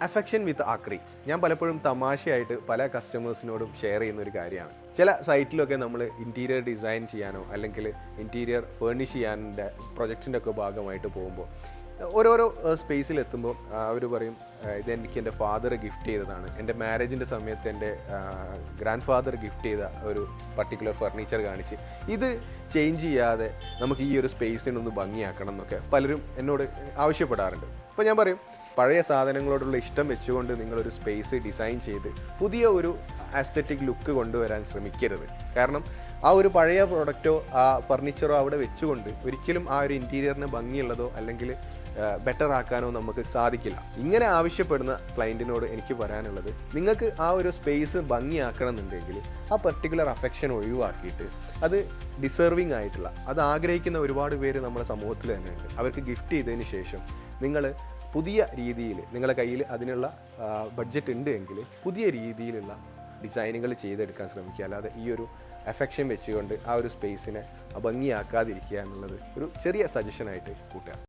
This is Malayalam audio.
അഫെക്ഷൻ വിത്ത് ആക്രി. ഞാൻ പലപ്പോഴും തമാശയായിട്ട് പല കസ്റ്റമേഴ്സിനോടും ഷെയർ ചെയ്യുന്ന ഒരു കാര്യമാണ്. ചില സൈറ്റിലൊക്കെ നമ്മൾ ഇൻറ്റീരിയർ ഡിസൈൻ ചെയ്യാനോ അല്ലെങ്കിൽ ഇൻറ്റീരിയർ ഫേർണിഷ് ചെയ്യാൻ്റെ പ്രൊജക്റ്റിൻ്റെ ഒക്കെ ഭാഗമായിട്ട് പോകുമ്പോൾ ഓരോരോ സ്പേസിലെത്തുമ്പോൾ അവർ പറയും ഇതെനിക്ക് എൻ്റെ ഫാദർ ഗിഫ്റ്റ് ചെയ്തതാണ്, എൻ്റെ മാരേജിൻ്റെ സമയത്ത് എൻ്റെ ഗ്രാൻഡ് ഫാദർ ഗിഫ്റ്റ് ചെയ്ത ഒരു പർട്ടിക്കുലർ ഫർണിച്ചർ കാണിച്ച് ഇത് ചേഞ്ച് ചെയ്യാതെ നമുക്ക് ഈ ഒരു സ്പേസിനൊന്ന് ഭംഗിയാക്കണം എന്നൊക്കെ പലരും എന്നോട് ആവശ്യപ്പെടാറുണ്ട്. അപ്പോൾ ഞാൻ പറയും, പഴയ സാധനങ്ങളോടുള്ള ഇഷ്ടം വെച്ചുകൊണ്ട് നിങ്ങളൊരു സ്പേസ് ഡിസൈൻ ചെയ്ത് പുതിയ ഒരു ആസ്തെറ്റിക് ലുക്ക് കൊണ്ടുവരാൻ ശ്രമിക്കരുത്. കാരണം ആ ഒരു പഴയ പ്രോഡക്റ്റോ ആ ഫർണിച്ചറോ അവിടെ വെച്ചുകൊണ്ട് ഒരിക്കലും ആ ഒരു ഇൻറ്റീരിയറിന് ഭംഗിയുള്ളതോ അല്ലെങ്കിൽ ബെറ്റർ ആക്കാനോ നമുക്ക് സാധിക്കില്ല. ഇങ്ങനെ ആവശ്യപ്പെടുന്ന ക്ലയൻറ്റിനോട് എനിക്ക് പറയാനുള്ളത്, നിങ്ങൾക്ക് ആ ഒരു സ്പേസ് ഭംഗിയാക്കണം എന്നുണ്ടെങ്കിൽ ആ പർട്ടിക്കുലർ അഫെക്ഷൻ ഒഴിവാക്കിയിട്ട് അത് ഡിസേർവിങ് ആയിട്ടുള്ള, അത് ആഗ്രഹിക്കുന്ന ഒരുപാട് പേര് നമ്മുടെ സമൂഹത്തിൽ തന്നെ ഉണ്ട്. അവർക്ക് ഗിഫ്റ്റ് ചെയ്തതിന് ശേഷം നിങ്ങൾ പുതിയ രീതിയിൽ, നിങ്ങളുടെ കയ്യിൽ അതിനുള്ള ബഡ്ജറ്റ് ഉണ്ട് എങ്കിൽ പുതിയ രീതിയിലുള്ള ഡിസൈനുകൾ ചെയ്തെടുക്കാൻ ശ്രമിക്കുക. അല്ലാതെ ഈ ഒരു അഫെക്ഷൻ വെച്ചുകൊണ്ട് ആ ഒരു സ്പേസിനെ ഭംഗിയാക്കാതിരിക്കുക എന്നുള്ളത് ഒരു ചെറിയ സജഷനായിട്ട് കൂട്ടുക.